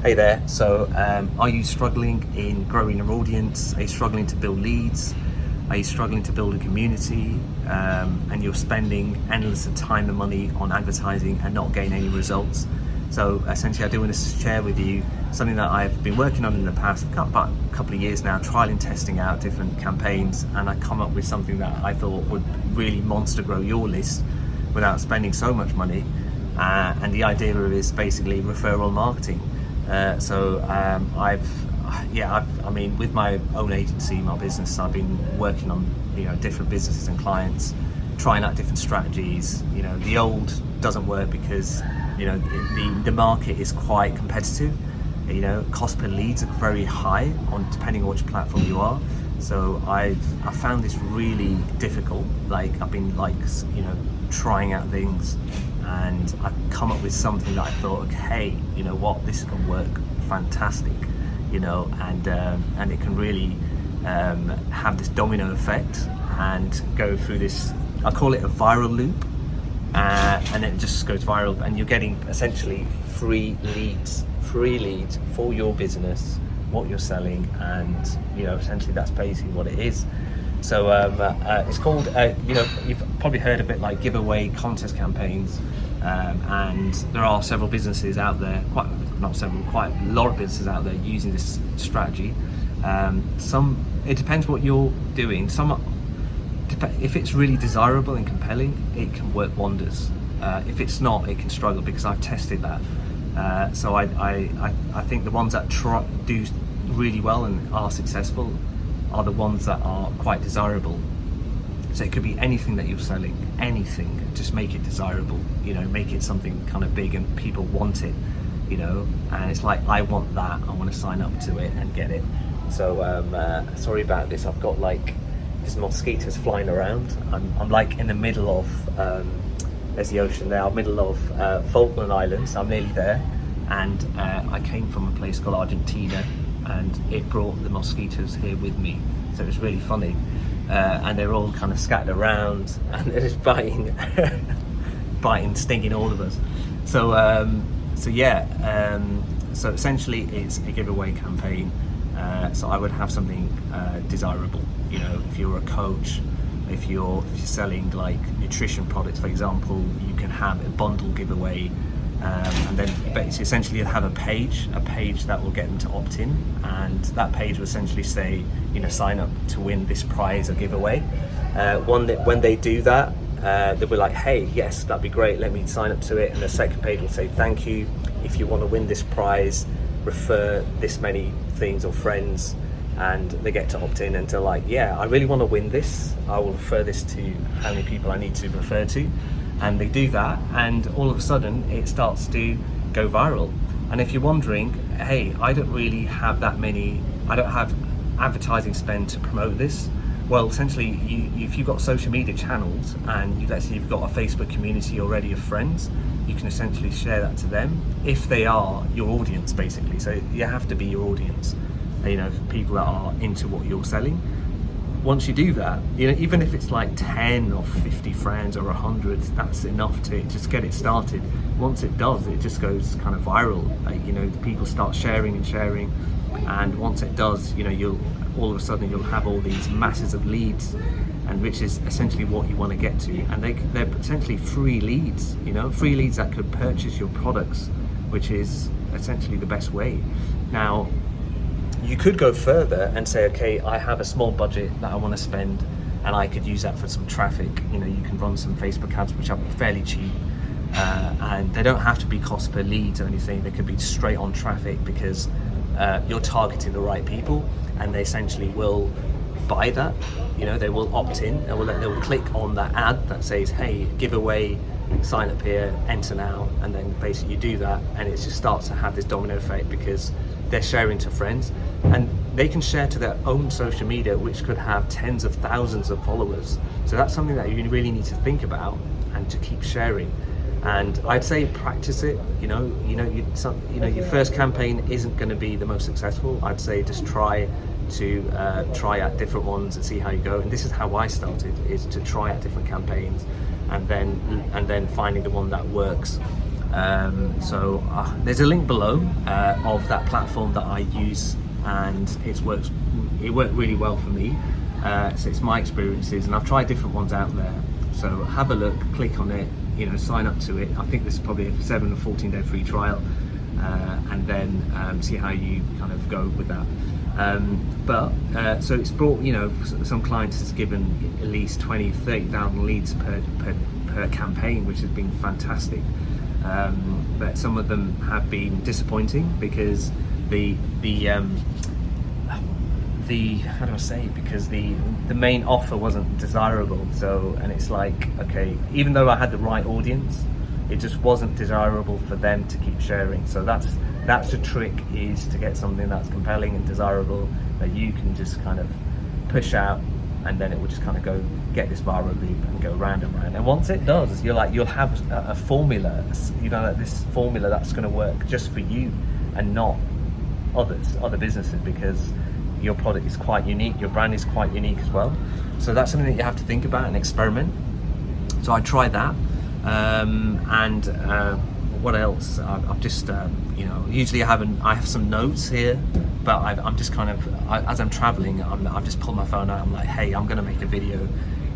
Hey there. Are you struggling in growing your audience? Are you struggling to build leads? Are you struggling to build a community? And you're spending endless time and money on advertising and not getting any results? So essentially, I do want to share with you something that I've been working on in the past about a couple of years now, trialing and testing out different campaigns, and I come up with something that I thought would really monster grow your list without spending so much money. And the idea is basically referral marketing. With my own agency, my business, I've been working on different businesses and clients, trying out different strategies. The old doesn't work because the market is quite competitive. Cost per leads are very high on depending on which platform you are. So I found this really difficult. I've been trying out things, and I've come up with something that I thought, okay, this can work fantastic, and it can really have this domino effect and go through this, I call it a viral loop, and it just goes viral, and you're getting essentially free leads for your business, what you're selling, and essentially that's basically what it is. So it's called, you've probably heard of it, like giveaway contest campaigns, and there are several businesses out there, quite a lot of businesses out there using this strategy. It depends what you're doing. If it's really desirable and compelling, it can work wonders. If it's not, it can struggle, because I've tested that. So I think the ones that do really well and are successful are the ones that are quite desirable. So it could be anything that you're selling, anything, just make it desirable, make it something kind of big and people want it, and it's like, I want that, I want to sign up to it and get it. So sorry about this, I've got there's mosquitoes flying around. I'm in the middle of, there's the ocean there, I'm middle of Falkland Islands, I'm nearly there, and I came from a place called Argentina, and it brought the mosquitoes here with me, so it was really funny, and they're all kind of scattered around, and they're just biting, stinging all of us. So essentially it's a giveaway campaign. So I would have something desirable. If you're a coach, if you're selling nutrition products, for example, you can have a bundle giveaway. And then essentially you'll have a page that will get them to opt in, and that page will essentially say, sign up to win this prize or giveaway. When they do that, they'll be like, hey, yes, that'd be great, let me sign up to it. And the second page will say, thank you, if you want to win this prize, refer this many things or friends, and they get to opt in, and they're like, yeah, I really want to win this, I will refer this to how many people I need to refer to. And they do that, and all of a sudden it starts to go viral. And if you're wondering, hey, I don't really have that many, I don't have advertising spend to promote this. Well, essentially, if you've got social media channels, and let's say you've got a Facebook community already of friends, you can essentially share that to them if they are your audience, basically. So you have to be your audience, people that are into what you're selling. Once you do that, even if it's 10 or 50 friends or 100, that's enough to just get it started. Once it does, it just goes kind of viral. People start sharing, and once it does, you'll all of a sudden you'll have all these masses of leads, and which is essentially what you want to get to. And they're essentially free leads, free leads that could purchase your products, which is essentially the best way. Now, you could go further and say, okay, I have a small budget that I want to spend, and I could use that for some traffic. You can run some Facebook ads, which are fairly cheap, and they don't have to be cost per lead or anything. They could be straight on traffic, because you're targeting the right people, and they essentially will buy that. They will opt in, and they will click on that ad that says, hey, giveaway, sign up here, enter now, and then basically you do that, and it just starts to have this domino effect, because they're sharing to friends, and they can share to their own social media, which could have tens of thousands of followers. So that's something that you really need to think about and to keep sharing. And I'd say practice it. Your first campaign isn't going to be the most successful. I'd say just try out different ones and see how you go. And this is how I started, is to try out different campaigns, and then finding the one that works. There's a link below of that platform that I use, and it worked really well for me. So it's my experiences, and I've tried different ones out there. So have a look, click on it, sign up to it. I think this is probably a 7 or 14-day free trial, and then see how you kind of go with that. So it's brought, some clients has given at least 20, 30,000 leads per campaign, which has been fantastic. But some of them have been disappointing because the how do I say it? Because the main offer wasn't desirable. So, and it's like, okay, even though I had the right audience, it just wasn't desirable for them to keep sharing. So that's the trick, is to get something that's compelling and desirable that you can just kind of push out, and then it will just kind of go get this viral loop and go round and round. And once it does, you'll have a formula, this formula that's going to work just for you and not other businesses, because your product is quite unique, your brand is quite unique as well. So that's something that you have to think about and experiment. So I tried that, and what else? I've just usually I have some notes here, but I'm just kind of, as I'm traveling, I've just pulled my phone out. I'm like, hey, I'm going to make a video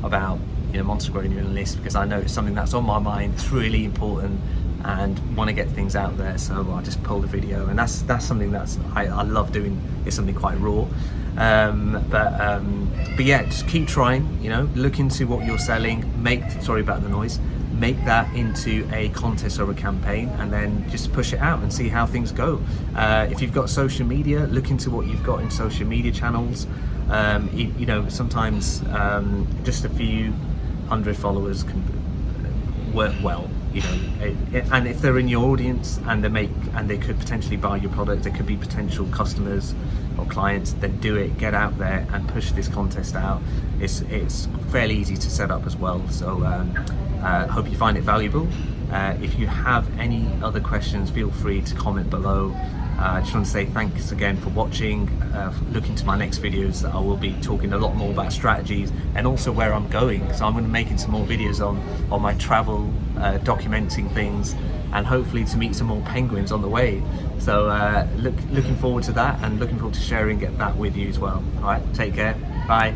about Montenegrino and list, because I know it's something that's on my mind. It's really important and want to get things out there. So I just pulled a video, and that's something that's I love doing. It's something quite raw, but yeah, just keep trying. Look into what you're selling. Sorry about the noise. Make that into a contest or a campaign, and then just push it out and see how things go. If you've got social media, look into what you've got in social media channels. Sometimes just a few hundred followers can work well. And if they're in your audience and they could potentially buy your product, they could be potential customers or clients, then do it. Get out there and push this contest out. It's fairly easy to set up as well. So hope you find it valuable. If you have any other questions, feel free to comment below. I just want to say thanks again for watching. Look into my next videos. I will be talking a lot more about strategies and also where I'm going. So I'm going to be making some more videos on my travel, documenting things, and hopefully to meet some more penguins on the way. So looking forward to that, and looking forward to sharing that with you as well. All right, take care. Bye.